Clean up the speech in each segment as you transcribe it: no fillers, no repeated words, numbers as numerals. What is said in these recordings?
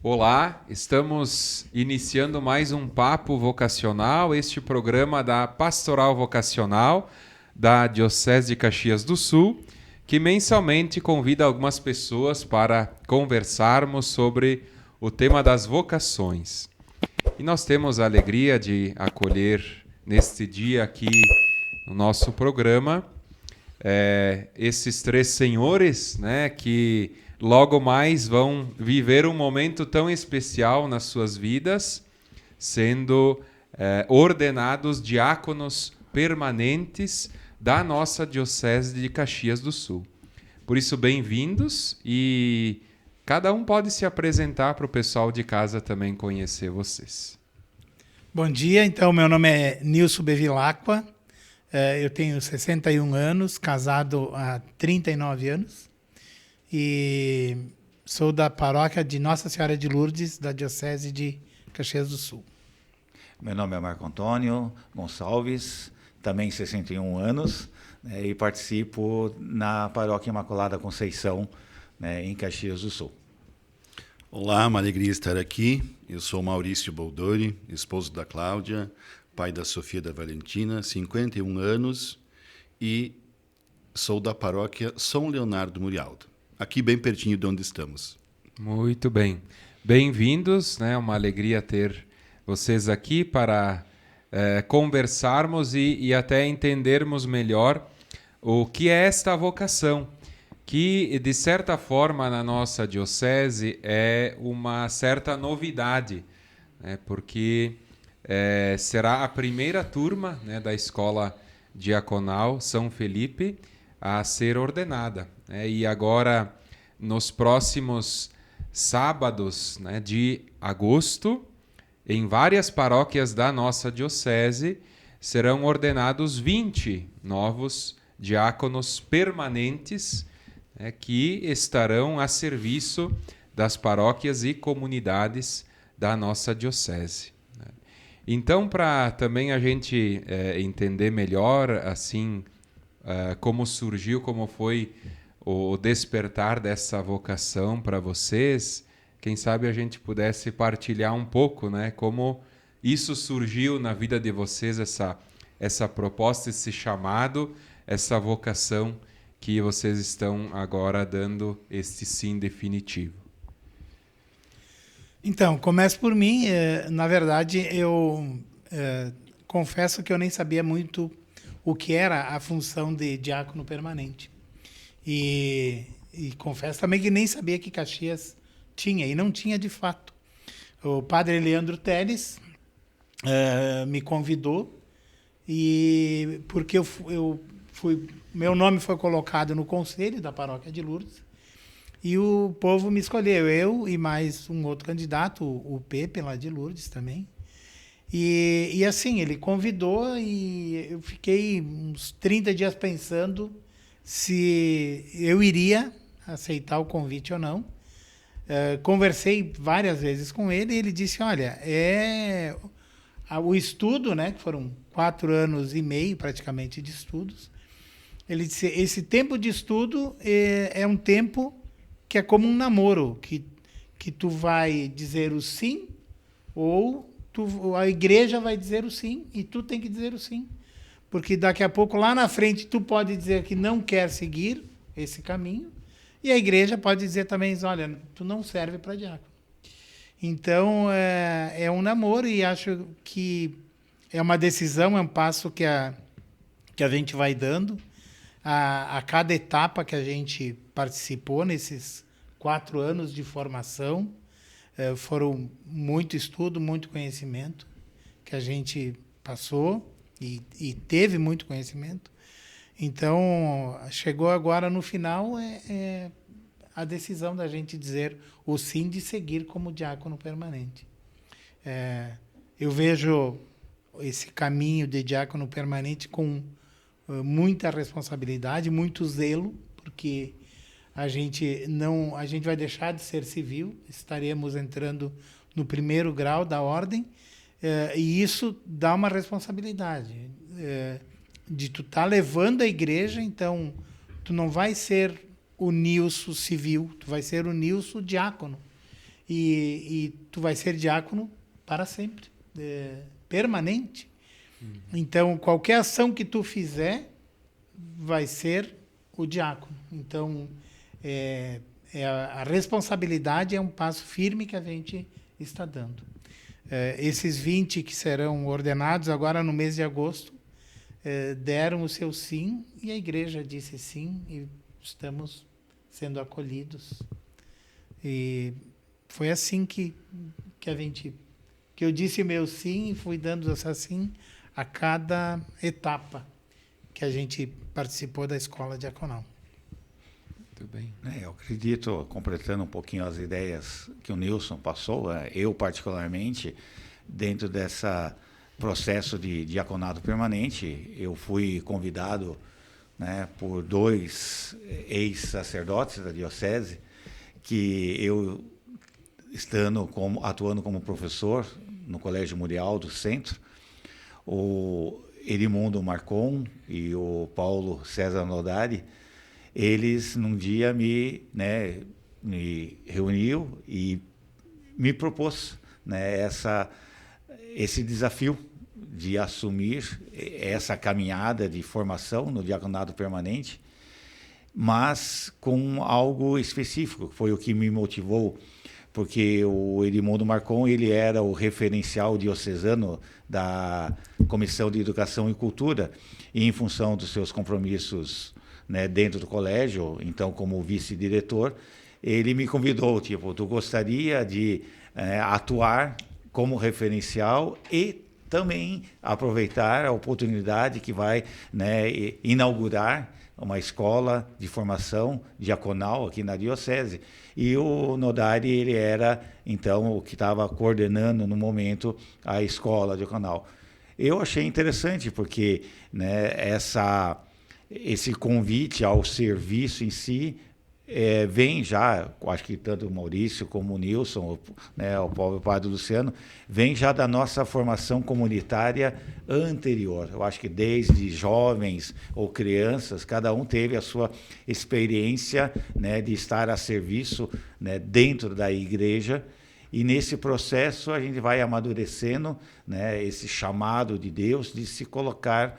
Olá, estamos iniciando mais um Papo Vocacional, este programa da Pastoral Vocacional da Diocese de Caxias do Sul, que mensalmente convida algumas pessoas para conversarmos sobre o tema das vocações. E nós temos a alegria de acolher neste dia aqui no nosso programa esses três senhores, né, que logo mais vão viver um momento tão especial nas suas vidas, sendo ordenados diáconos permanentes da nossa Diocese de Caxias do Sul. Por isso, bem-vindos, e cada um pode se apresentar para o pessoal de casa também conhecer vocês. Bom dia, então, meu nome é Nilson Bevilacqua, eu tenho 61 anos, casado há 39 anos, e sou da paróquia de Nossa Senhora de Lourdes, da Diocese de Caxias do Sul. Meu nome é Marco Antônio Gonçalves, também 61 anos, né, e participo na Paróquia Imaculada Conceição, né, em Caxias do Sul. Olá, uma alegria estar aqui. Eu sou Maurício Boldori, esposo da Cláudia, pai da Sofia da Valentina, 51 anos, e sou da paróquia São Leonardo Murialdo, aqui bem pertinho de onde estamos. Muito bem. Bem-vindos, né? Uma alegria ter vocês aqui para conversarmos e até entendermos melhor o que é esta vocação, que, de certa forma, na nossa diocese é uma certa novidade, né? Porque será a primeira turma, né, da Escola Diaconal São Felipe a ser ordenada, né? E agora, nos próximos sábados, né, de agosto, em várias paróquias da nossa diocese, serão ordenados 20 novos diáconos permanentes, né, que estarão a serviço das paróquias e comunidades da nossa diocese. Então, para também a gente entender melhor assim como surgiu, como foi o despertar dessa vocação para vocês, quem sabe a gente pudesse partilhar um pouco, né, como isso surgiu na vida de vocês, essa proposta, esse chamado, essa vocação que vocês estão agora dando este sim definitivo. Então, começo por mim. Na verdade, eu confesso que eu nem sabia muito o que era a função de diácono permanente. E confesso também que nem sabia que Caxias tinha, e não tinha de fato. O padre Leandro Teles me convidou, e porque meu nome foi colocado no conselho da paróquia de Lourdes, e o povo me escolheu, eu e mais um outro candidato, o Pepe, lá de Lourdes também. E assim, ele convidou e eu fiquei uns 30 dias pensando se eu iria aceitar o convite ou não. Conversei várias vezes com ele e ele disse, olha, o estudo, né, que foram 4 anos e meio praticamente de estudos, ele disse, esse tempo de estudo é um tempo que é como um namoro, que tu vai dizer o sim, ou a igreja vai dizer o sim, e tu tem que dizer o sim. Porque daqui a pouco, lá na frente, tu pode dizer que não quer seguir esse caminho, e a igreja pode dizer também, olha, tu não serve para diácono. Então, é um namoro, e acho que é uma decisão, é um passo que a gente vai dando a cada etapa que a gente participou nesses 4 anos de formação. Foram muito estudo, muito conhecimento que a gente passou e teve muito conhecimento. Então, chegou agora no final a decisão da gente dizer o sim de seguir como diácono permanente. Eu vejo esse caminho de diácono permanente com muita responsabilidade, muito zelo, porque a gente vai deixar de ser civil, estaremos entrando no 1º grau da ordem, e isso dá uma responsabilidade de tu estar levando a igreja. Então tu não vai ser o Nilson civil, tu vai ser o Nilson diácono. e tu vai ser diácono para sempre, permanente. Então, qualquer ação que tu fizer vai ser o diácono. Então, a responsabilidade é um passo firme que a gente está dando. Esses 20 que serão ordenados agora no mês de agosto deram o seu sim e a igreja disse sim e estamos sendo acolhidos. E foi assim que eu disse meu sim e fui dando essa sim a cada etapa que a gente participou da escola diaconal. Muito bem. Eu acredito, completando um pouquinho as ideias que o Nilson passou, eu particularmente, dentro desse processo de diaconato permanente, eu fui convidado, né, por 2 ex-sacerdotes da diocese, que eu, atuando como professor no Colégio Murial do Centro, o Edimundo Marcon e o Paulo César Nodari, eles num dia me reuniu e me propôs, né, esse desafio de assumir essa caminhada de formação no diaconato permanente, mas com algo específico, foi o que me motivou, porque o Edimundo Marcon, ele era o referencial diocesano da Comissão de Educação e Cultura, e em função dos seus compromissos, né, dentro do colégio, então como vice-diretor, ele me convidou, tipo, tu gostaria de atuar como referencial e também aproveitar a oportunidade que vai, né, inaugurar uma escola de formação diaconal aqui na diocese. E o Nodari, ele era, então, o que estava coordenando no momento a escola diaconal. Eu achei interessante porque, né, esse convite ao serviço em si vem já, acho que tanto o Maurício como o Nilson, né, o próprio padre Luciano, vem já da nossa formação comunitária anterior. Eu acho que desde jovens ou crianças, cada um teve a sua experiência, né, de estar a serviço, né, dentro da igreja, e nesse processo a gente vai amadurecendo, né, esse chamado de Deus de se colocar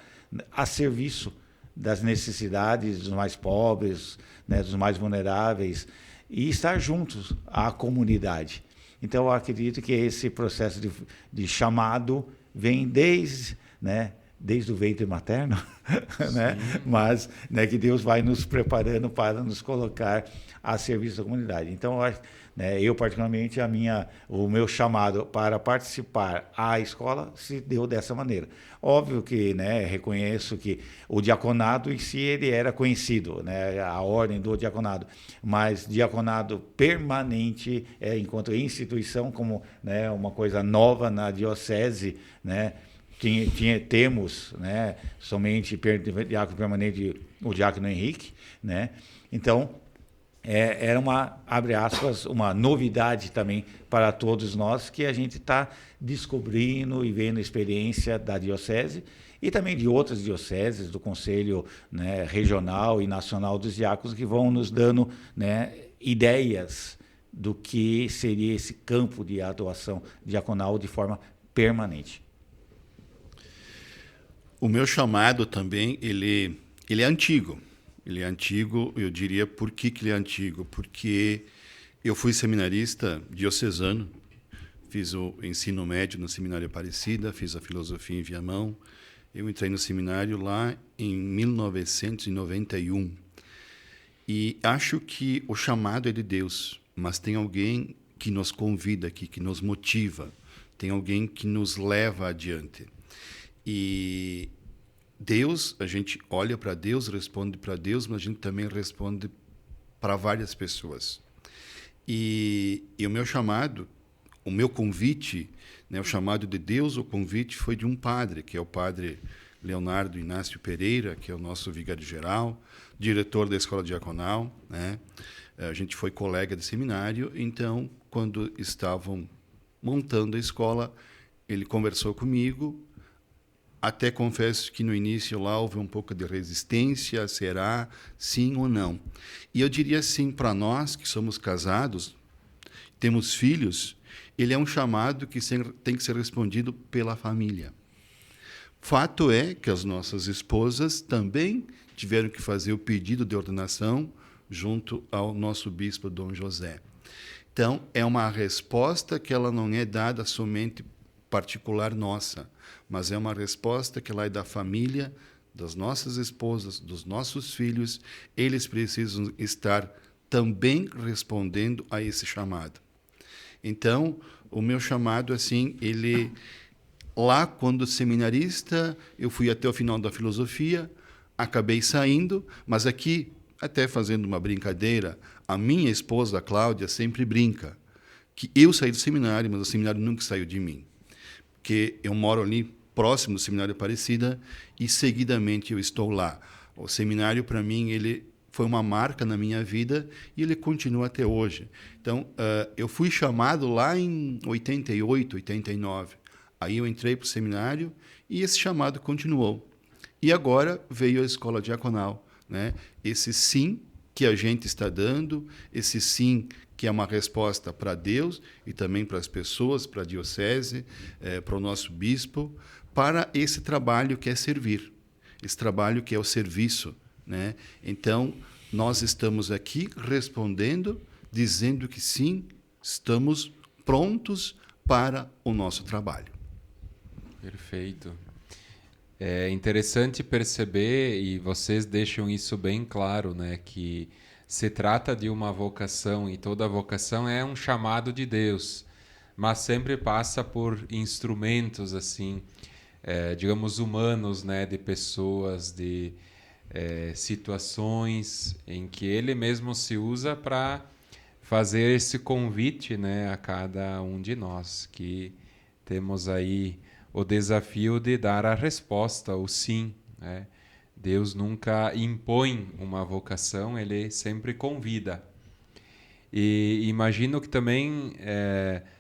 a serviço das necessidades dos mais pobres, né, dos mais vulneráveis, e estar juntos à comunidade. Então, eu acredito que esse processo de chamado vem desde o ventre materno, né? Mas, né, que Deus vai nos preparando para nos colocar a serviço da comunidade. Então, eu particularmente, o meu chamado para participar à escola se deu dessa maneira. Óbvio que, né, reconheço que o diaconado em si ele era conhecido, né, a ordem do diaconado, mas diaconado permanente, enquanto instituição, como, né, uma coisa nova na diocese, né, temos, né, somente diácono permanente o diácono Henrique, né? Então era abre aspas, uma novidade também para todos nós que a gente está descobrindo e vendo a experiência da diocese e também de outras dioceses, do Conselho, né, regional e nacional dos diáconos, que vão nos dando, né, ideias do que seria esse campo de atuação diaconal de forma permanente. O meu chamado também, ele é antigo. Ele é antigo, eu diria, por que ele é antigo? Porque eu fui seminarista diocesano, fiz o ensino médio no Seminário Aparecida, fiz a filosofia em Viamão. Eu entrei no seminário lá em 1991. E acho que o chamado é de Deus, mas tem alguém que nos convida aqui, que nos motiva, tem alguém que nos leva adiante. E Deus, a gente olha para Deus, responde para Deus, mas a gente também responde para várias pessoas. E o meu chamado, o meu convite, né, o chamado de Deus, o convite foi de um padre, que é o padre Leonardo Inácio Pereira, que é o nosso vigário-geral, diretor da Escola Diaconal, né? A gente foi colega de seminário, então, quando estavam montando a escola, ele conversou comigo. Até confesso que no início lá houve um pouco de resistência, será sim ou não? E eu diria assim, para nós que somos casados, temos filhos, ele é um chamado que tem que ser respondido pela família. Fato é que as nossas esposas também tiveram que fazer o pedido de ordenação junto ao nosso bispo Dom José. Então, é uma resposta que ela não é dada somente particular nossa, mas é uma resposta que ela é da família, das nossas esposas, dos nossos filhos. Eles precisam estar também respondendo a esse chamado. Então, o meu chamado, assim, ele... Lá, quando seminarista, eu fui até o final da filosofia, acabei saindo, mas aqui, até fazendo uma brincadeira, a minha esposa, a Cláudia, sempre brinca que eu saí do seminário, mas o seminário nunca saiu de mim. Porque eu moro ali próximo do Seminário Aparecida e, seguidamente, eu estou lá. O seminário, para mim, ele foi uma marca na minha vida e ele continua até hoje. Então, eu fui chamado lá em 88, 89. Aí eu entrei para o seminário e esse chamado continuou. E agora veio a escola diaconal, né? Esse sim que a gente está dando, esse sim que é uma resposta para Deus e também para as pessoas, para a diocese, para o nosso bispo, para esse trabalho que é servir, esse trabalho que é o serviço, né? Então, nós estamos aqui respondendo, dizendo que sim, estamos prontos para o nosso trabalho. Perfeito. É interessante perceber, e vocês deixam isso bem claro, né, que se trata de uma vocação, e toda vocação é um chamado de Deus, mas sempre passa por instrumentos, assim, digamos, humanos, né, de pessoas, de situações em que Ele mesmo se usa para fazer esse convite, né, a cada um de nós, que temos aí o desafio de dar a resposta, o sim, né? Deus nunca impõe uma vocação, Ele sempre convida. E imagino que também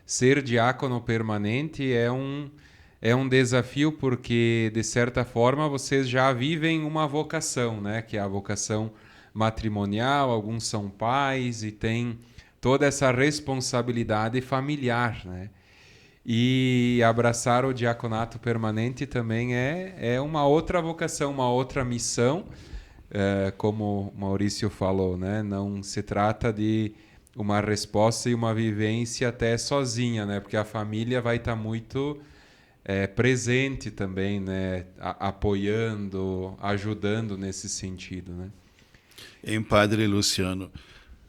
ser diácono permanente é um desafio porque, de certa forma, vocês já vivem uma vocação, né? Que é a vocação matrimonial, alguns são pais e têm toda essa responsabilidade familiar, né? E abraçar o diaconato permanente também é uma outra vocação, uma outra missão, como o Maurício falou, né? Não se trata de uma resposta e uma vivência até sozinha, né? Porque a família vai estar muito presente também, né? Apoiando, ajudando nesse sentido, né? Em Padre Luciano,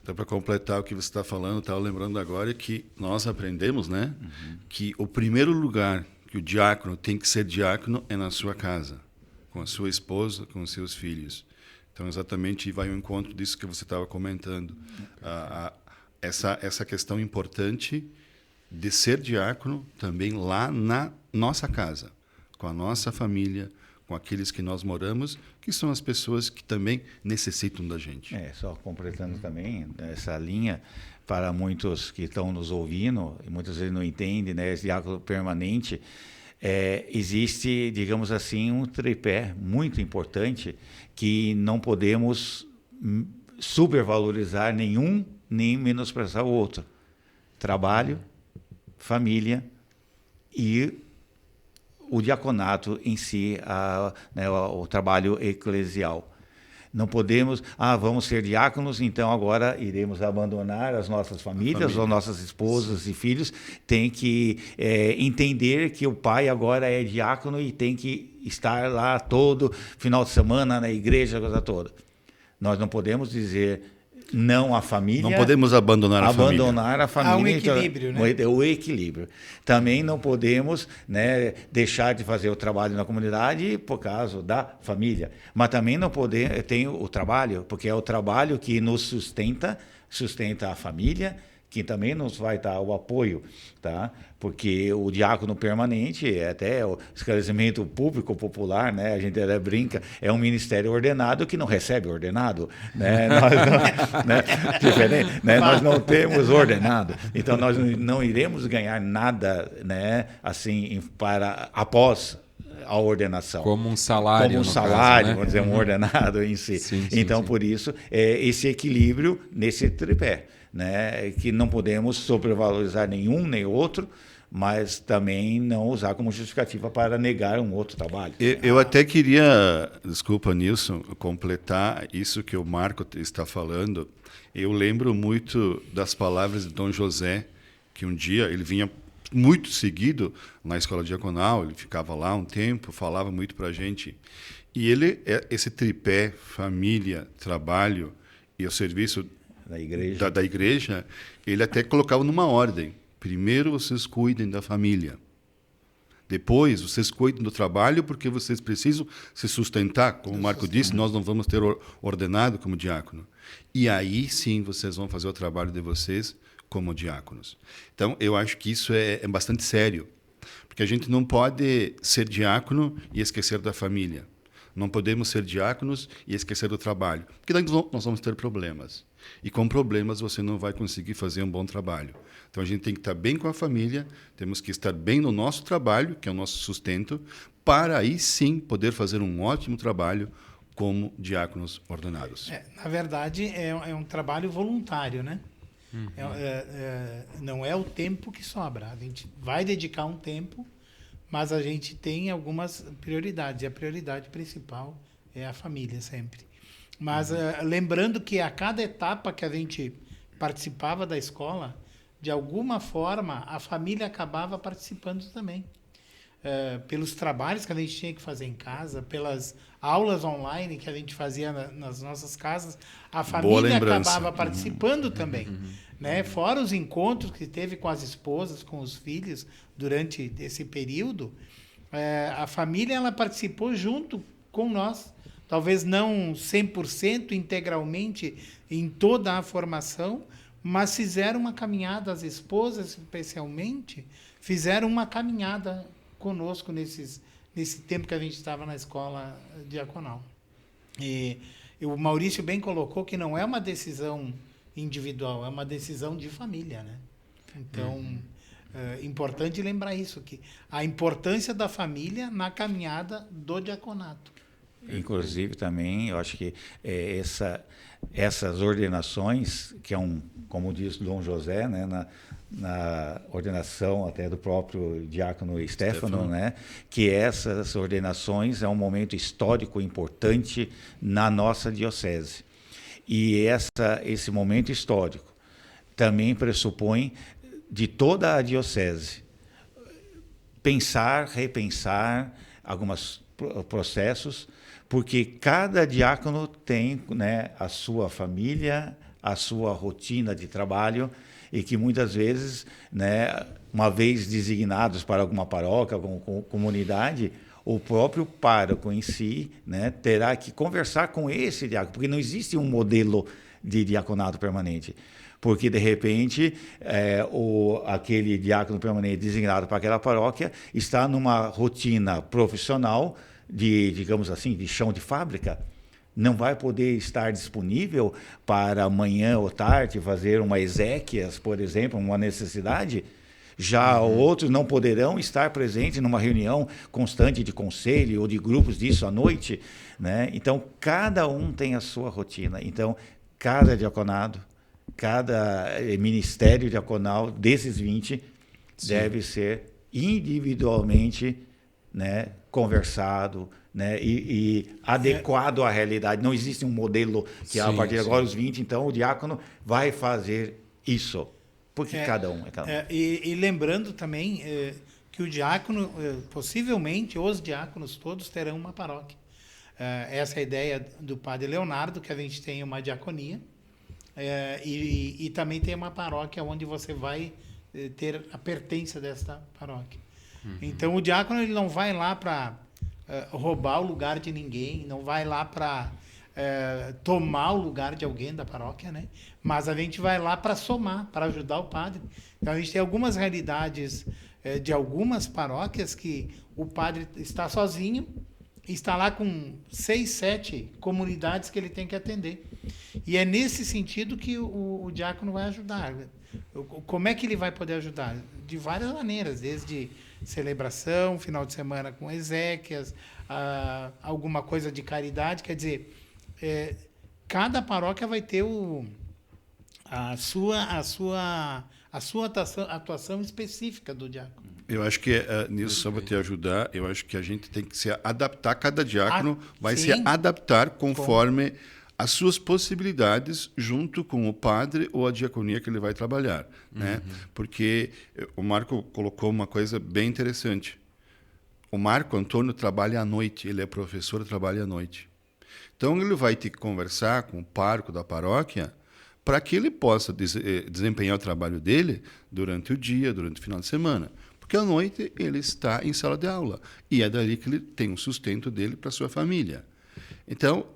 dá para completar o que você está falando, estava lembrando agora que nós aprendemos, né, que o primeiro lugar que o diácono tem que ser diácono é na sua casa, com a sua esposa, com os seus filhos. Então, exatamente, vai ao encontro disso que você estava comentando. Essa questão importante de ser diácono também lá na nossa casa, com a nossa família, com aqueles que nós moramos, que são as pessoas que também necessitam da gente. Só completando também essa linha, para muitos que estão nos ouvindo, e muitas vezes não entendem, né, esse diácono permanente, existe, digamos assim, um tripé muito importante que não podemos supervalorizar nenhum, nem menosprezar o outro. Trabalho, família e o diaconato em si, o trabalho eclesial. Não podemos, vamos ser diáconos, então agora iremos abandonar as nossas famílias, as nossas esposas e filhos. Tem que entender que o pai agora é diácono e tem que estar lá todo final de semana na igreja, a coisa toda. Nós não podemos dizer não à família. Não podemos abandonar a família. Há um equilíbrio, né? O equilíbrio. Também não podemos, né, deixar de fazer o trabalho na comunidade por causa da família. Mas também não podemos, tem o trabalho, porque é o trabalho que nos sustenta a família, que também nos vai dar o apoio, tá? Porque o diácono permanente, até o esclarecimento público popular, né? A gente até brinca, é um ministério ordenado que não recebe ordenado, né? Nós não temos ordenado, então nós não iremos ganhar nada, né? Assim, após a ordenação. Como um salário. Como um salário, caso, né? vamos dizer, um ordenado em si. Sim, então, sim. por isso, esse equilíbrio nesse tripé. né, que não podemos sobrevalorizar nenhum nem outro, mas também não usar como justificativa para negar um outro trabalho. Eu até queria, desculpa, Nilson, completar isso que o Marco está falando. Eu lembro muito das palavras de Dom José, que um dia ele vinha muito seguido na escola diaconal, ele ficava lá um tempo, falava muito para a gente. E ele, esse tripé, família, trabalho e o serviço da igreja, ele até colocava numa ordem. Primeiro vocês cuidem da família. Depois vocês cuidem do trabalho, porque vocês precisam se sustentar. Como o Marco disse, nós não vamos ter ordenado como diácono. E aí sim vocês vão fazer o trabalho de vocês como diáconos. Então, eu acho que isso é bastante sério. Porque a gente não pode ser diácono e esquecer da família. Não podemos ser diáconos e esquecer do trabalho. Porque daí nós vamos ter problemas. E com problemas você não vai conseguir fazer um bom trabalho. Então a gente tem que estar bem com a família, temos que estar bem no nosso trabalho, que é o nosso sustento, para aí sim poder fazer um ótimo trabalho como diáconos ordenados. Na verdade, é um trabalho voluntário, né? Uhum. Não é o tempo que sobra. A gente vai dedicar um tempo, mas a gente tem algumas prioridades. E a prioridade principal é a família, sempre. Mas lembrando que a cada etapa que a gente participava da escola, de alguma forma, a família acabava participando também. Pelos trabalhos que a gente tinha que fazer em casa, pelas aulas online que a gente fazia nas nossas casas, a família acabava participando também. Né? Fora os encontros que teve com as esposas, com os filhos, durante esse período, a família ela participou junto com nós. Talvez não 100% integralmente em toda a formação, mas fizeram uma caminhada, as esposas especialmente, fizeram uma caminhada conosco nesse tempo que a gente estava na escola diaconal. E o Maurício bem colocou que não é uma decisão individual, é uma decisão de família, né? Então, é importante lembrar isso, que a importância da família na caminhada do diaconato. Inclusive também, eu acho que essas ordenações, que é como diz Dom José, né, na ordenação até do próprio diácono Stefano, né, que essas ordenações é um momento histórico importante na nossa diocese. E esse momento histórico também pressupõe de toda a diocese repensar alguns processos, porque cada diácono tem, né, a sua família, a sua rotina de trabalho, e que muitas vezes, né, uma vez designados para alguma paróquia, alguma comunidade, o próprio pároco em si, né, terá que conversar com esse diácono, porque não existe um modelo de diaconato permanente. Porque, de repente, aquele diácono permanente designado para aquela paróquia está numa rotina profissional digamos assim, de chão de fábrica, não vai poder estar disponível para amanhã ou tarde fazer uma exéquias, por exemplo, uma necessidade. Já outros não poderão estar presentes numa reunião constante de conselho ou de grupos disso à noite, né? Então, cada um tem a sua rotina. Então, cada diaconado, cada ministério diaconal desses 20 deve ser individualmente, né, conversado, né, e adequado à realidade. Não existe um modelo que a partir de agora os 20, então o diácono vai fazer isso. Porque cada um é cada um. E lembrando também que o diácono, possivelmente os diáconos todos terão uma paróquia. Essa é a ideia do padre Leonardo, que a gente tem uma diaconia, e também tem uma paróquia onde você vai ter a pertença desta paróquia. Então o diácono ele não vai lá para roubar o lugar de ninguém, não vai lá para tomar o lugar de alguém da paróquia, né? Mas a gente vai lá para somar, para ajudar o padre. Então a gente tem algumas realidades de algumas paróquias que o padre está sozinho, está lá com 6, 7 comunidades que ele tem que atender. E é nesse sentido que o diácono vai ajudar. Como é que ele vai poder ajudar? De várias maneiras, desde celebração, final de semana com exéquias, alguma coisa de caridade. Quer dizer, cada paróquia vai ter a sua atuação específica do diácono. Eu acho que nisso, só para te ajudar, eu acho que a gente tem que se adaptar, cada diácono vai se adaptar conforme as suas possibilidades junto com o padre ou a diaconia que ele vai trabalhar. Né? Porque o Marco colocou uma coisa bem interessante. O Marco Antônio trabalha à noite, ele é professor, trabalha à noite. Então, ele vai ter que conversar com o pároco da paróquia para que ele possa desempenhar o trabalho dele durante o dia, durante o final de semana. Porque à noite ele está em sala de aula e é dali que ele tem o sustento dele para a sua família. Então,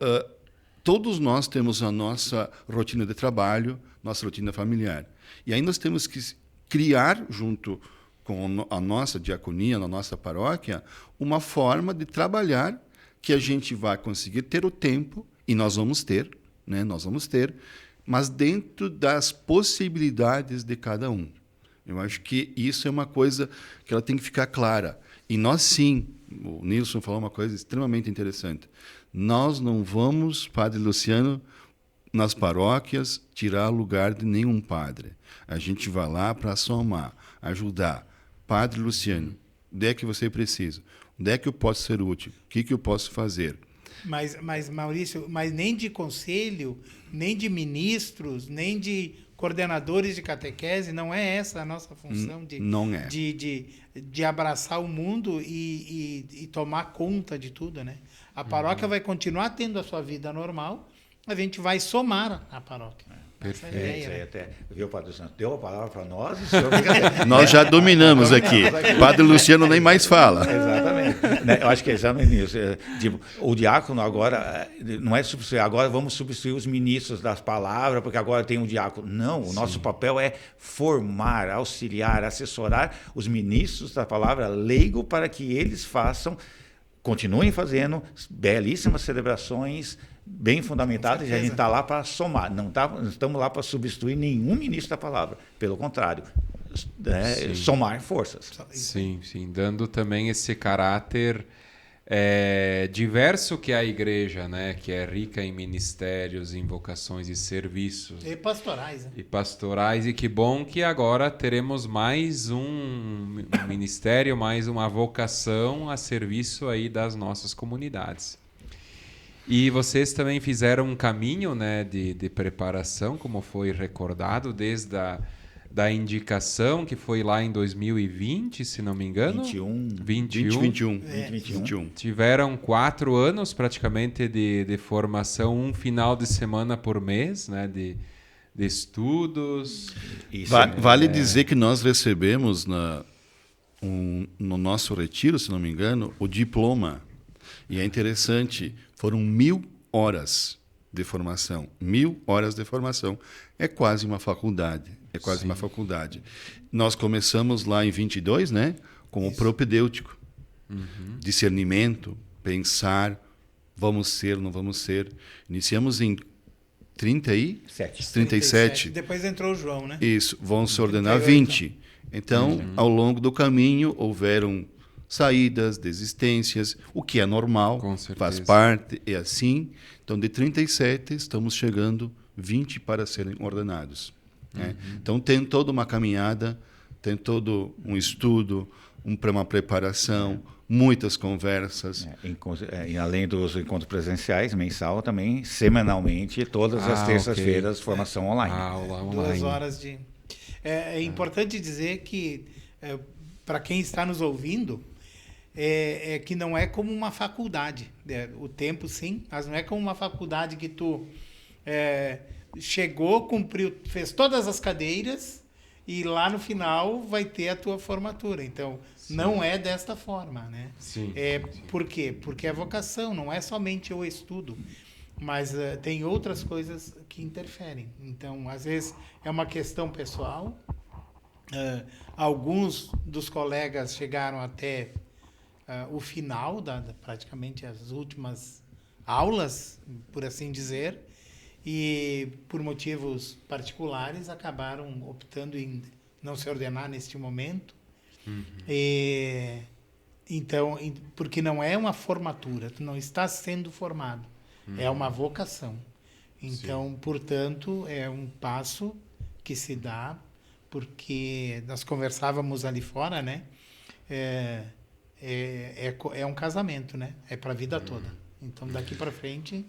todos nós temos a nossa rotina de trabalho, nossa rotina familiar. E aí nós temos que criar, junto com a nossa diaconia, na nossa paróquia, uma forma de trabalhar que a gente vai conseguir ter o tempo, e nós vamos ter, né? Nós vamos ter, mas dentro das possibilidades de cada um. Eu acho que isso é uma coisa que ela tem que ficar clara. E nós, sim, o Nilson falou uma coisa extremamente interessante. Nós não vamos, Padre Luciano, nas paróquias, tirar lugar de nenhum padre. A gente vai lá para somar, ajudar. Padre Luciano, onde é que você precisa? Onde é que eu posso ser útil? O que eu posso fazer? Mas, Maurício, mas nem de conselho, nem de ministros, nem de coordenadores de catequese, não é essa a nossa função não é. de abraçar o mundo e tomar conta de tudo, né? A paróquia vai continuar tendo a sua vida normal, a gente vai somar a paróquia. Perfeito. Ideia, Aí né? até, viu, Padre Luciano? Deu a palavra para nós, Nós já dominamos aqui. Padre Luciano nem mais fala. Exatamente. Né, eu acho que é exatamente isso. Tipo, o diácono agora não é substituir, agora vamos substituir os ministros das palavras, porque agora tem um diácono. Não, o nosso papel é formar, auxiliar, assessorar os ministros da palavra leigo para que eles continuem fazendo belíssimas celebrações bem fundamentadas, e a gente está lá para somar, não estamos lá para substituir nenhum ministro da palavra, pelo contrário, somar forças. Sim, dando também esse caráter diverso que é a igreja, né? Que é rica em ministérios, em vocações e serviços. E pastorais. Né? E pastorais, e que bom que agora teremos mais um ministério, mais uma vocação a serviço aí das nossas comunidades. E vocês também fizeram um caminho, né, de preparação, como foi recordado, desde da indicação, que foi lá em 2020, se não me engano. 2021. Tiveram 4 anos praticamente de formação, um final de semana por mês, né, de estudos. Vale dizer que nós recebemos no nosso retiro, se não me engano, o diploma. E é interessante, foram 1000 horas de formação. 1000 horas de formação. É quase uma faculdade. Uma faculdade. Nós começamos lá em 22, né? Com o propedêutico. Discernimento, pensar, vamos ser, não vamos ser. Iniciamos em 37. Depois entrou o João, né? Isso, vão se ordenar 20. Então, ao longo do caminho, houveram saídas, desistências, o que é normal, faz parte, é assim. Então, de 37, estamos chegando 20 para serem ordenados. Né? Então, tem toda uma caminhada, tem todo um estudo, uma preparação, muitas conversas. E além dos encontros presenciais, mensal também, semanalmente, todas as terças-feiras, formação online. Aula online. 2 horas de... É importante dizer que, para quem está nos ouvindo, que não é como uma faculdade. O tempo, sim, mas não é como uma faculdade que tu chegou, cumpriu, fez todas as cadeiras e lá no final vai ter a tua formatura. Então, não é desta forma, né? Sim. Por quê? Porque a vocação não é somente o estudo, mas tem outras coisas que interferem. Então, às vezes, é uma questão pessoal. Alguns dos colegas chegaram até o final, praticamente as últimas aulas, por assim dizer, e por motivos particulares acabaram optando em não se ordenar neste momento. Então, porque não é uma formatura, tu não está sendo formado, é uma vocação. Então, portanto, é um passo que se dá, porque nós conversávamos ali fora, né? É um casamento, né? É para a vida toda. Então, daqui para frente,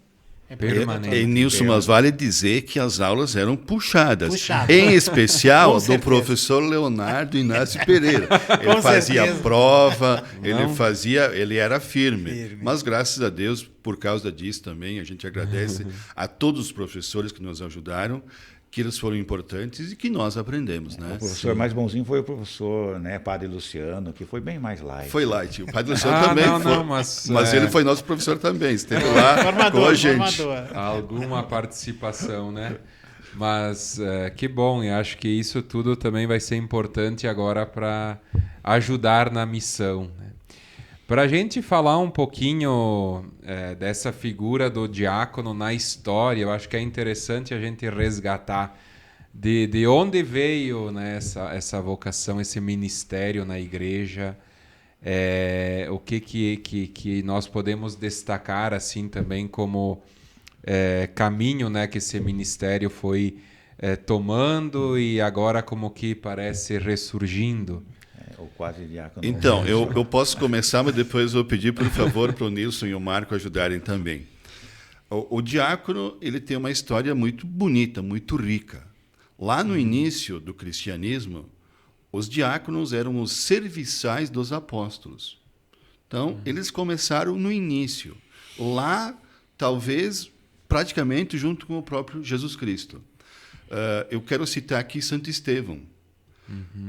é para a vida Permanente. toda. E Nilson, mas vale dizer que as aulas eram puxadas. Puxadas. Em especial Com do certeza. professor Leonardo Inácio Pereira. Ele Com fazia certeza. prova, Não. ele era firme. Firme. Mas graças a Deus, por causa disso também, a gente agradece a todos os professores que nos ajudaram, que eles foram importantes e que nós aprendemos, né? O professor mais bonzinho foi o professor, né, Padre Luciano, que foi bem mais light. Foi light. O Padre Luciano também não, foi. não, mas, ele foi nosso professor também. Esteve lá com a Formador, gente. formador. alguma participação, né? Mas que bom, e acho que isso tudo também vai ser importante agora para ajudar na missão, né? Para a gente falar um pouquinho dessa figura do diácono na história, eu acho que é interessante a gente resgatar de onde veio, né, essa vocação, esse ministério na igreja, o que nós podemos destacar assim também como caminho, né, que esse ministério foi tomando e agora como que parece ressurgindo. Ou quase diácono. Então, eu posso começar, mas depois eu vou pedir, por favor, para o Nilson e o Marco ajudarem também. O diácono, ele tem uma história muito bonita, muito rica. Lá no início do cristianismo, os diáconos eram os serviçais dos apóstolos. Então, eles começaram no início. Lá, talvez, praticamente junto com o próprio Jesus Cristo. Eu quero citar aqui Santo Estevão.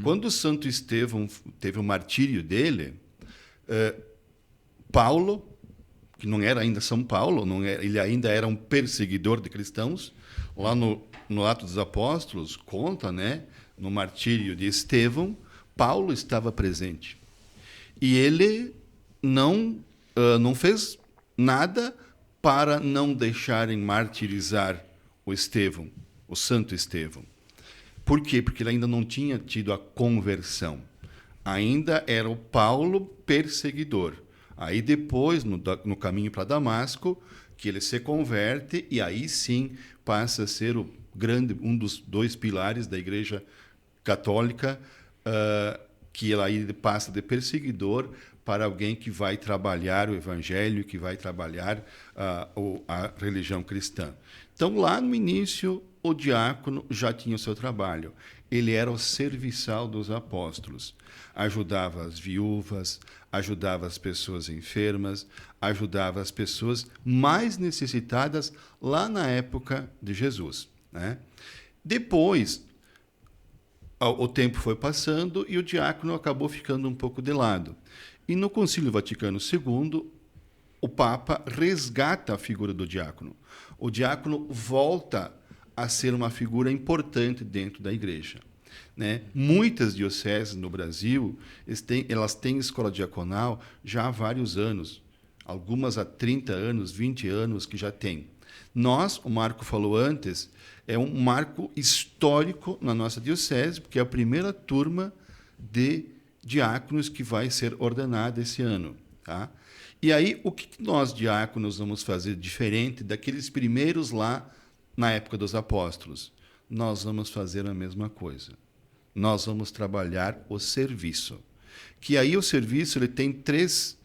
Quando Santo Estevão teve o martírio dele, Paulo, que não era ainda São Paulo, ele ainda era um perseguidor de cristãos, lá no Atos dos Apóstolos, conta, né, no martírio de Estevão, Paulo estava presente. E ele não fez nada para não deixarem martirizar o Estevão, o Santo Estevão. Por quê? Porque ele ainda não tinha tido a conversão. Ainda era o Paulo perseguidor. Aí depois, no caminho para Damasco, que ele se converte e aí sim passa a ser um dos dois pilares da Igreja Católica, que ele aí passa de perseguidor para alguém que vai trabalhar o Evangelho, que vai trabalhar a religião cristã. Então, lá no início, o diácono já tinha o seu trabalho. Ele era o serviçal dos apóstolos. Ajudava as viúvas, ajudava as pessoas enfermas, ajudava as pessoas mais necessitadas lá na época de Jesus, né? Depois, o tempo foi passando e o diácono acabou ficando um pouco de lado. E no Concílio Vaticano II, o Papa resgata a figura do diácono. O diácono volta a ser uma figura importante dentro da igreja, né? Muitas dioceses no Brasil, elas têm escola diaconal já há vários anos, algumas há 30 anos, 20 anos que já tem. Nós, o Marco falou antes, é um marco histórico na nossa diocese, porque é a primeira turma de diáconos que vai ser ordenada esse ano, tá? E aí, o que nós, diáconos, vamos fazer diferente daqueles primeiros lá na época dos apóstolos? Nós vamos fazer a mesma coisa. Nós vamos trabalhar o serviço. Que aí o serviço ele tem três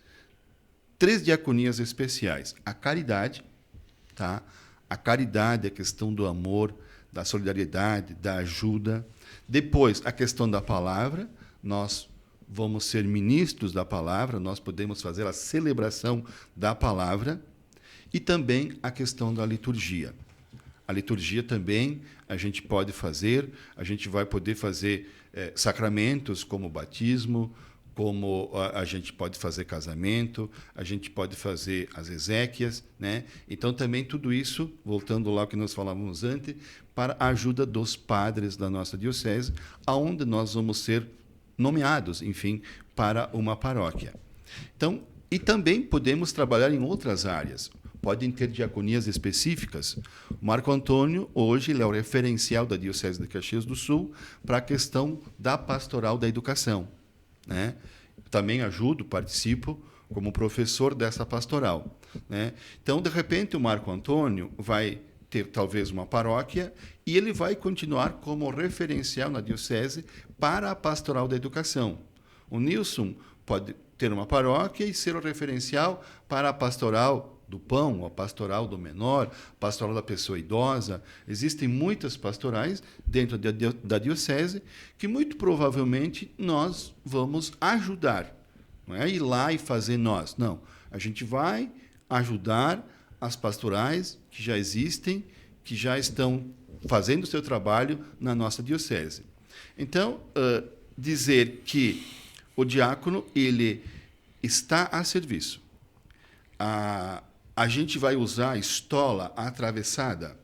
diaconias especiais. A caridade, tá? A caridade é a questão do amor, da solidariedade, da ajuda. Depois, a questão da palavra. Nós vamos ser ministros da palavra, nós podemos fazer a celebração da palavra. E também a questão da liturgia. A liturgia também a gente pode fazer, a gente vai poder fazer sacramentos como o batismo, como a gente pode fazer casamento, a gente pode fazer as exéquias, né? Então, também tudo isso, voltando lá ao que nós falávamos antes, para a ajuda dos padres da nossa diocese, aonde nós vamos ser nomeados, enfim, para uma paróquia. Então, e também podemos trabalhar em outras áreas. Podem ter diaconias específicas. O Marco Antônio, hoje, ele é o referencial da Diocese de Caxias do Sul para a questão da pastoral da educação, né? Também ajudo, participo como professor dessa pastoral, né? Então, de repente, o Marco Antônio vai ter talvez uma paróquia e ele vai continuar como referencial na diocese para a pastoral da educação. O Nilson pode ter uma paróquia e ser o referencial para a pastoral do pão, a pastoral do menor, a pastoral da pessoa idosa. Existem muitas pastorais dentro da diocese que muito provavelmente nós vamos ajudar. Não é ir lá e fazer nós. Não. A gente vai ajudar as pastorais que já existem, que já estão fazendo o seu trabalho na nossa diocese. Então, dizer que o diácono ele está a serviço. A gente vai usar a estola atravessada,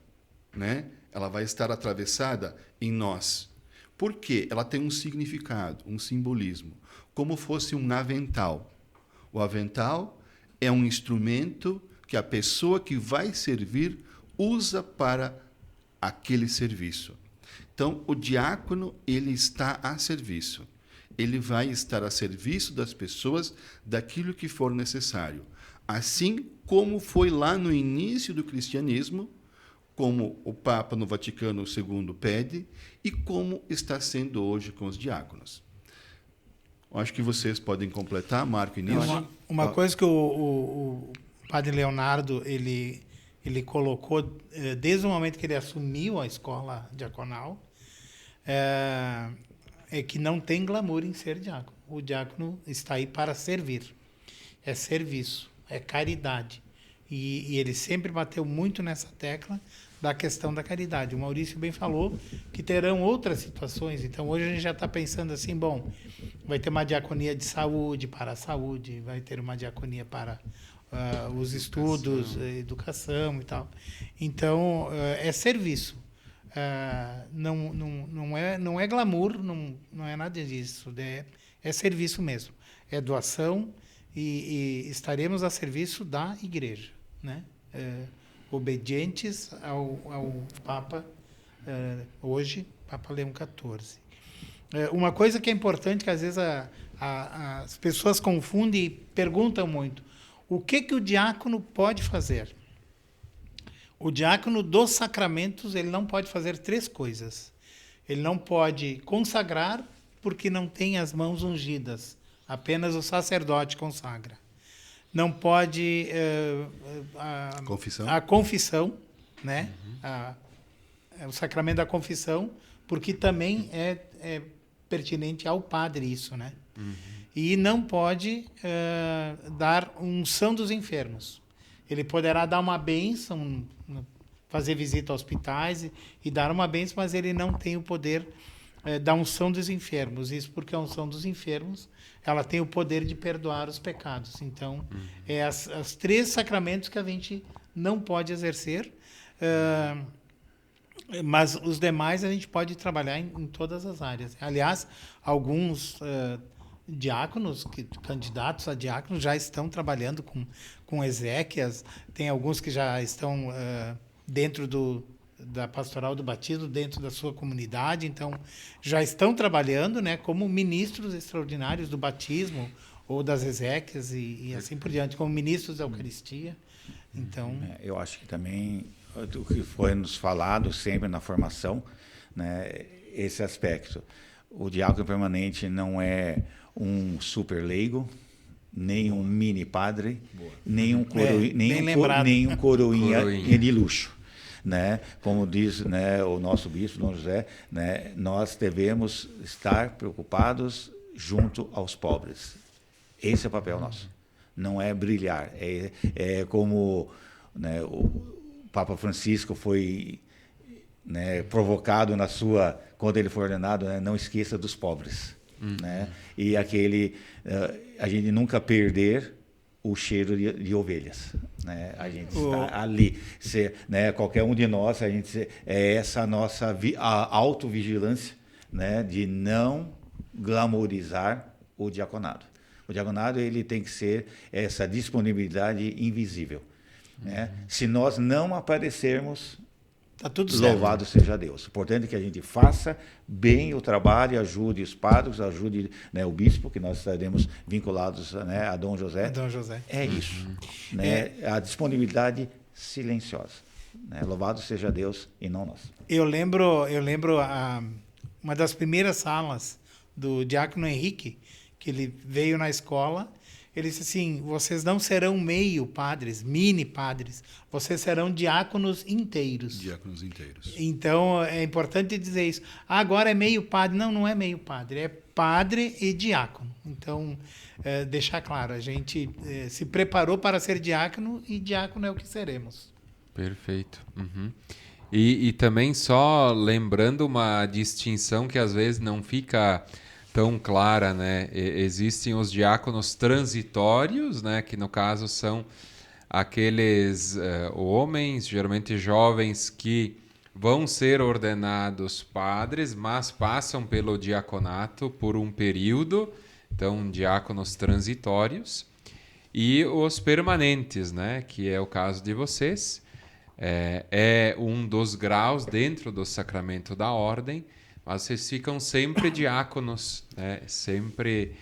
né? Ela vai estar atravessada em nós. Por quê? Ela tem um significado, um simbolismo, como fosse um avental. O avental é um instrumento que a pessoa que vai servir usa para aquele serviço. Então, o diácono ele está a serviço. Ele vai estar a serviço das pessoas daquilo que for necessário. Assim como foi lá no início do cristianismo, como o Papa no Vaticano II pede, e como está sendo hoje com os diáconos. Acho que vocês podem completar, Marco e Nilson. Uma coisa que o padre Leonardo ele colocou desde o momento que ele assumiu a escola diaconal, é que não tem glamour em ser diácono. O diácono está aí para servir. É serviço, é caridade. E ele sempre bateu muito nessa tecla da questão da caridade. O Maurício bem falou que terão outras situações. Então, hoje a gente já está pensando assim, bom, vai ter uma diaconia de saúde, para a saúde, vai ter uma diaconia para os estudos, educação e tal. Então, é serviço. Não é glamour, não é nada disso. É serviço mesmo. É doação e estaremos a serviço da igreja, né? Obedientes ao Papa, hoje, Papa Leão XIV. Uma coisa que é importante, que às vezes as pessoas confundem e perguntam muito, o que o diácono pode fazer? O diácono dos sacramentos, ele não pode fazer 3 coisas. Ele não pode consagrar, porque não tem as mãos ungidas. Apenas o sacerdote consagra. Não pode a confissão, né? O sacramento da confissão, porque também é pertinente ao padre isso, né? E não pode dar unção dos enfermos. Ele poderá dar uma bênção, fazer visita a hospitais e dar uma bênção, mas ele não tem o poder da unção dos enfermos. Isso porque a unção dos enfermos ela tem o poder de perdoar os pecados. Então, é os 3 sacramentos que a gente não pode exercer, mas os demais a gente pode trabalhar em todas as áreas. Aliás, alguns diáconos, candidatos a diáconos, já estão trabalhando com exéquias, tem alguns que já estão dentro da pastoral do batismo, dentro da sua comunidade, então já estão trabalhando, né, como ministros extraordinários do batismo ou das exéquias e assim por diante, como ministros da Eucaristia. Então, eu acho que também o que foi nos falado sempre na formação, né, esse aspecto. O diácono permanente não é um super leigo, nem um mini padre, nem um coroinha de luxo. Né? Como diz, né, o nosso bispo, Dom José, né, nós devemos estar preocupados junto aos pobres. Esse é o papel nosso. Não é brilhar. É como, né, o Papa Francisco foi, né, provocado quando ele foi ordenado, né, não esqueça dos pobres. Né? E a gente nunca perder o cheiro de ovelhas, né? A gente está ali, né? Qualquer um de nós, é essa nossa autovigilância, né? De não glamorizar o diaconado. O diaconado ele tem que ser essa disponibilidade invisível, né? Se nós não aparecermos, tá tudo certo. Louvado seja Deus. Importante que a gente faça bem o trabalho, ajude os padres, ajude, né, o bispo, que nós estaremos vinculados, né, a Dom José. Dom José. É isso. Né? A disponibilidade silenciosa. né? Louvado seja Deus e não nós. Eu lembro uma das primeiras salas do diácono Henrique, que ele veio na escola. Ele disse assim: vocês não serão meio padres, mini padres, vocês serão diáconos inteiros. Diáconos inteiros. Então é importante dizer isso. Agora é meio padre. Não, não é meio padre, é padre e diácono. Então, deixar claro, a gente se preparou para ser diácono e diácono é o que seremos. Perfeito. Uhum. E também só lembrando uma distinção que às vezes não fica tão clara, né? Existem os diáconos transitórios, né? Que no caso são aqueles homens, geralmente jovens, que vão ser ordenados padres, mas passam pelo diaconato por um período, então diáconos transitórios, e os permanentes, né? Que é o caso de vocês. É um dos graus dentro do sacramento da ordem, mas vocês ficam sempre diáconos, né? Sempre,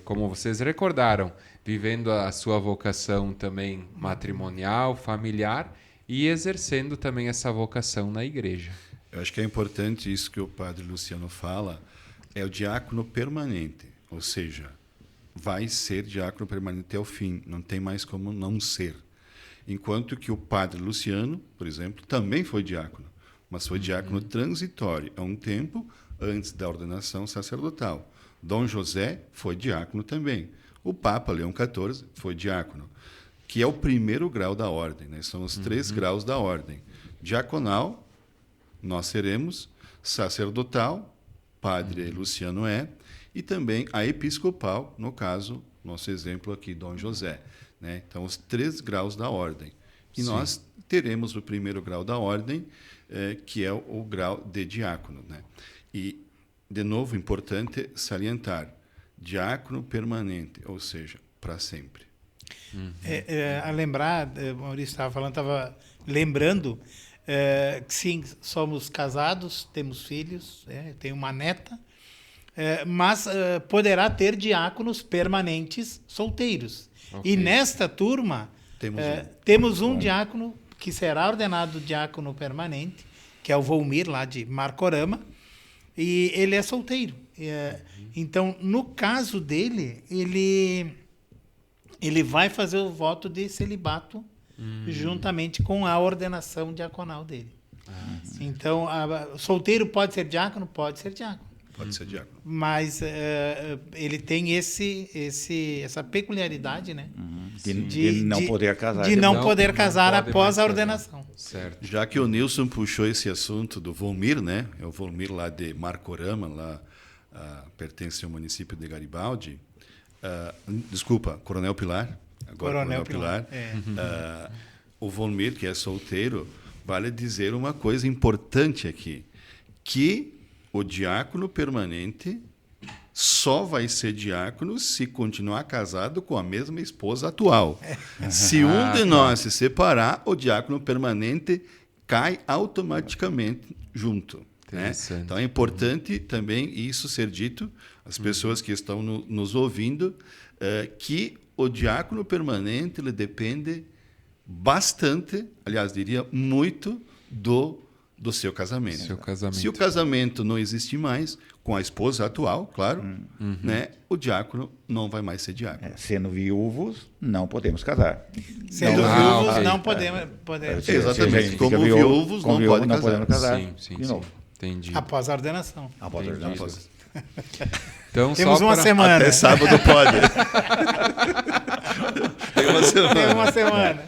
como vocês recordaram, vivendo a sua vocação também matrimonial, familiar, e exercendo também essa vocação na igreja. Eu acho que é importante isso que o padre Luciano fala, é o diácono permanente, ou seja, vai ser diácono permanente até o fim, não tem mais como não ser. Enquanto que o padre Luciano, por exemplo, também foi diácono, mas foi diácono transitório, há um tempo antes da ordenação sacerdotal. Dom José foi diácono também. O Papa Leão XIV foi diácono, que é o primeiro grau da ordem, né? São os 3 graus da ordem. Diaconal, nós seremos, sacerdotal, padre Luciano e também a episcopal, no caso, nosso exemplo aqui, Dom José. Né? Então, os 3 graus da ordem. E nós teremos o primeiro grau da ordem, que é o grau de diácono. Né? E, de novo, importante salientar, diácono permanente, ou seja, para sempre. A lembrar, Maurício estava falando, estava lembrando que sim, somos casados, temos filhos, tenho uma neta, mas poderá ter diáconos permanentes solteiros. Okay. E nesta turma temos um diácono que será ordenado diácono permanente, que é o Volmir, lá de Marcorama, e ele é solteiro. Então, no caso dele, ele vai fazer o voto de celibato juntamente com a ordenação diaconal dele. Então, solteiro pode ser diácono? Pode ser diácono. Pode ser diácono. Mas ele tem essa peculiaridade, né? De não poder casar. De não poder casar após a ordenação. Certo. Já que o Nilson puxou esse assunto do Volmir, né? É o Volmir lá de Marcorama, lá pertence ao município de Garibaldi. Desculpa, Coronel Pilar. Agora Coronel Pilar. O Volmir, que é solteiro, vale dizer uma coisa importante aqui, que o diácono permanente só vai ser diácono se continuar casado com a mesma esposa atual. Se um de nós se separar, o diácono permanente cai automaticamente junto. Né? Então é importante também isso ser dito, as pessoas que estão nos ouvindo, que o diácono permanente ele depende bastante, aliás, diria muito, do seu casamento. Se o casamento não existe mais, com a esposa atual, claro, né, o diácono não vai mais ser diácono. Sendo viúvos, não podemos casar. Sendo viúvos, não podemos. Exatamente. Como viúvos, não podemos casar. Sim, de novo. Entendi. Após a ordenação. Após a ordenação. Então, temos uma semana. Até sábado pode. Tem uma semana.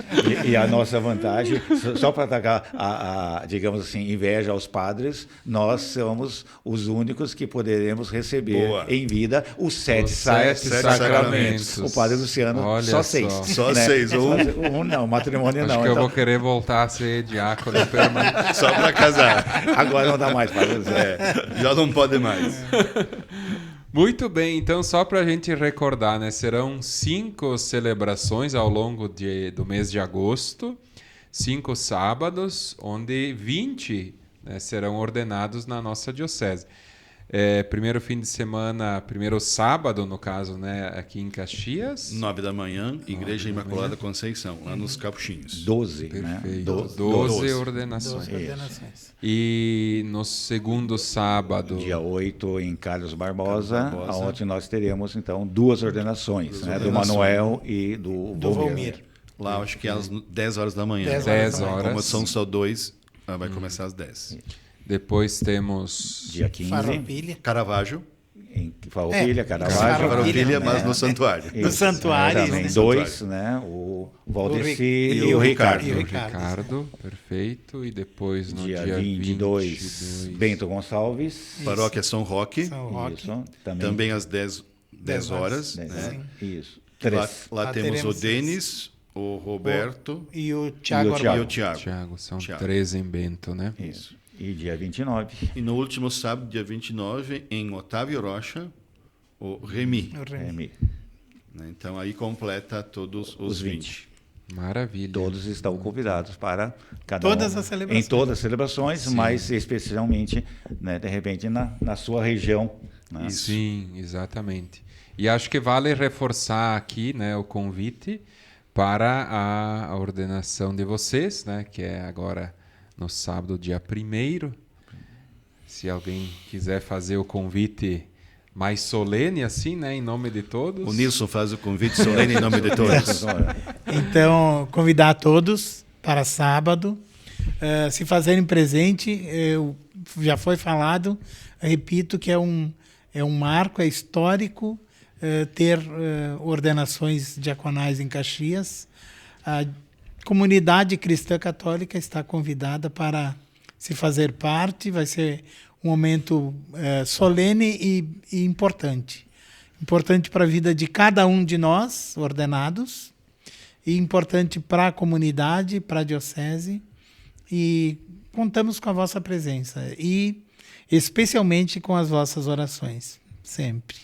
E a nossa vantagem, só para atacar digamos assim, inveja aos padres, nós somos os únicos que poderemos receber em vida os 7 sacramentos. O padre Luciano, só 6. Só 6. Um não, matrimônio não. Acho que eu vou querer voltar a ser diácono permanente. Só para casar. Agora não dá mais, padre Luciano. Já não pode mais. Muito bem, então só para a gente recordar, né, serão 5 celebrações ao longo do mês de agosto, 5 sábados, onde 20 serão ordenados na nossa diocese. primeiro fim de semana, primeiro sábado, no caso, né, aqui em Caxias. 9 da manhã, Igreja Imaculada Conceição, lá nos Capuchinhos. 12, Perfeito. né? 12 ordenações. 12 ordenações. E no segundo sábado... Dia 8, em Carlos Barbosa, Carlos Barbosa. onde nós teremos, então, 2 ordenações, né? Do Manuel e do Volmir. Volmir. Lá, acho que é às 10 horas da manhã. 10 horas. Como são só 2, vai começar às 10. Depois temos... Dia 15, Farroupilha. Caravaggio. em Farroupilha, Caravaggio. Farroupilha, mas né? no santuário. No santuário, Também né? 2, né? O Valdeci E e o Ricardo. E o Ricardo, perfeito. E depois no Dia dia 22, Bento Gonçalves. Paróquia São Roque. São Roque. Isso, Também às 10 horas. Dez, Né? Isso. Lá, 3. lá Lá temos o teremos Denis, o Roberto E o Thiago E o Thiago. e o Tiago. Tiago, são Tiago. 13 em Bento, né? Isso. E dia 29. E no último sábado, dia 29, em Otávio Rocha, o Remy. O Remy. Remy. Né? Então aí completa todos os 20. Maravilha. Todos estão convidados para cada Todas um, as celebrações. em todas as celebrações, Sim. mas especialmente, né, de repente, na sua região. Né? Sim, exatamente. E acho que vale reforçar aqui, né, o convite para a ordenação de vocês, né, que é agora no sábado, dia 1º. Se alguém quiser fazer o convite mais solene assim, né, em nome de todos. O Nilson faz o convite solene em nome de todos. Então, convidar a todos para sábado, se fazerem presente, já foi falado, repito que é um marco, é histórico ter ordenações diaconais em Caxias. A comunidade cristã católica está convidada para se fazer parte, vai ser um momento solene e importante. Importante para a vida de cada um de nós, ordenados, e importante para a comunidade, para a diocese, e contamos com a vossa presença, e especialmente com as vossas orações, sempre.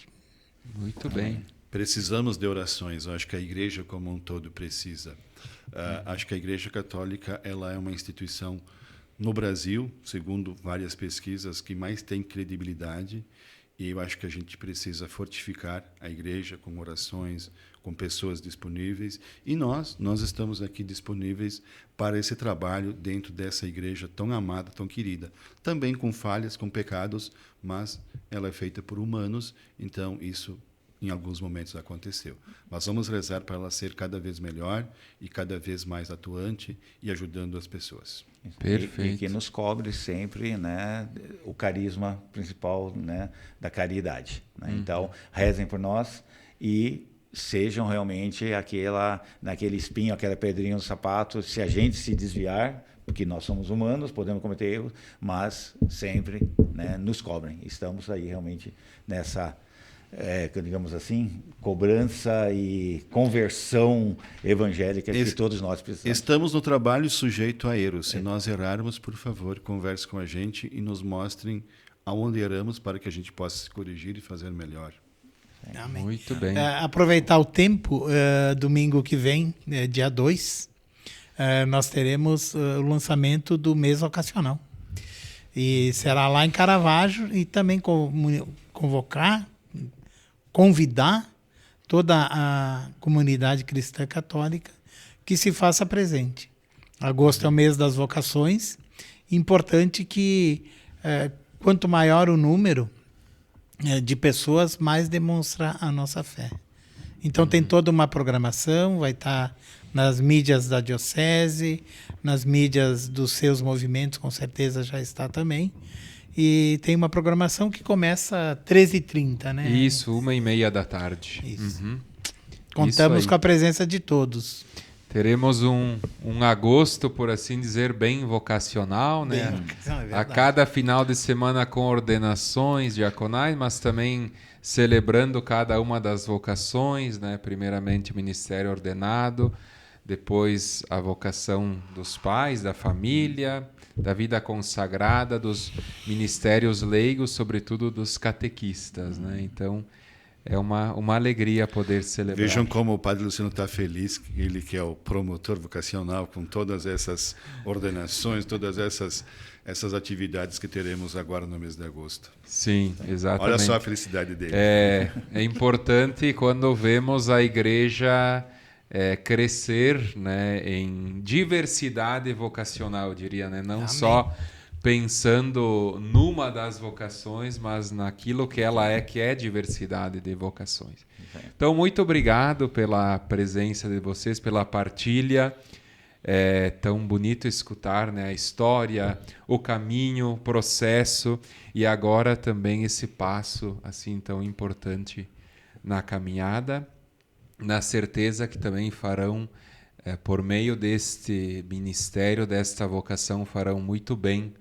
Muito bem. Precisamos de orações. Eu acho que a igreja como um todo precisa. Acho que a Igreja Católica ela é uma instituição no Brasil, segundo várias pesquisas, que mais tem credibilidade. E eu acho que a gente precisa fortificar a igreja com orações, com pessoas disponíveis. E nós estamos aqui disponíveis para esse trabalho dentro dessa igreja tão amada, tão querida. Também com falhas, com pecados, mas ela é feita por humanos, então isso em alguns momentos aconteceu. Mas vamos rezar para ela ser cada vez melhor e cada vez mais atuante e ajudando as pessoas. Perfeito. E que nos cobre sempre, né, o carisma principal, né, da caridade. Né? Então, rezem por nós e sejam realmente naquele espinho, aquela pedrinha no sapato. Se a gente se desviar, porque nós somos humanos, podemos cometer erros, mas sempre, né, nos cobrem. Estamos aí realmente nessa, digamos assim, cobrança e conversão evangélica que todos nós precisamos. Estamos no trabalho sujeito a erros. Se nós errarmos, por favor, converse com a gente e nos mostrem aonde erramos para que a gente possa se corrigir e fazer melhor. Amém. Muito bem. Aproveitar o tempo, domingo que vem, dia 2, nós teremos o lançamento do mês vocacional. E será lá em Caravaggio, e também convidar toda a comunidade cristã católica que se faça presente. Agosto é o mês das vocações. Importante que quanto maior o número de pessoas, mais demonstra a nossa fé. Então tem toda uma programação, vai estar nas mídias da diocese, nas mídias dos seus movimentos, com certeza já está também. E tem uma programação que começa às 13h30, né? Isso, 1h30 da tarde. Isso. Uhum. Contamos Isso aí. com a presença de todos. Teremos um agosto, por assim dizer, bem vocacional, né? Bem, é verdade. A cada final de semana com ordenações diaconais, mas também celebrando cada uma das vocações, né? Primeiramente o ministério ordenado, depois a vocação dos pais, da família, da vida consagrada, dos ministérios leigos, sobretudo dos catequistas, né? Então, é uma alegria poder celebrar. Vejam como o Padre Luciano está feliz, ele que é o promotor vocacional, com todas essas ordenações, todas essas atividades que teremos agora no mês de agosto. Sim, exatamente. Olha só a felicidade dele. É importante quando vemos a igreja crescer, né, em diversidade vocacional, eu diria, né? Não Amém. Só pensando numa das vocações, mas naquilo que ela é, que é diversidade de vocações. Então, muito obrigado pela presença de vocês, pela partilha. É tão bonito escutar, né, a história, o caminho, o processo e agora também esse passo assim tão importante na caminhada, na certeza que também farão, por meio deste ministério, desta vocação, farão muito bem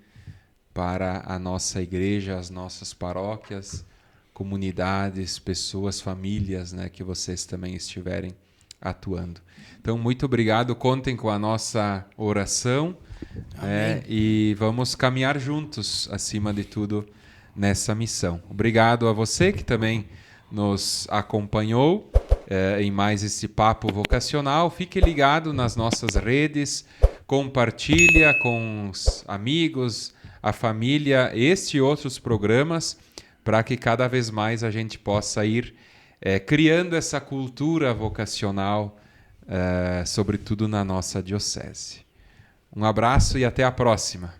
para a nossa igreja, as nossas paróquias, comunidades, pessoas, famílias, né, que vocês também estiverem atuando. Então, muito obrigado. Contem com a nossa oração, e vamos caminhar juntos, acima de tudo, nessa missão. Obrigado a você que também nos acompanhou em mais esse papo vocacional. Fique ligado nas nossas redes, compartilha com os amigos, a família, este e outros programas, para que cada vez mais a gente possa ir criando essa cultura vocacional, sobretudo na nossa diocese. Um abraço e até a próxima.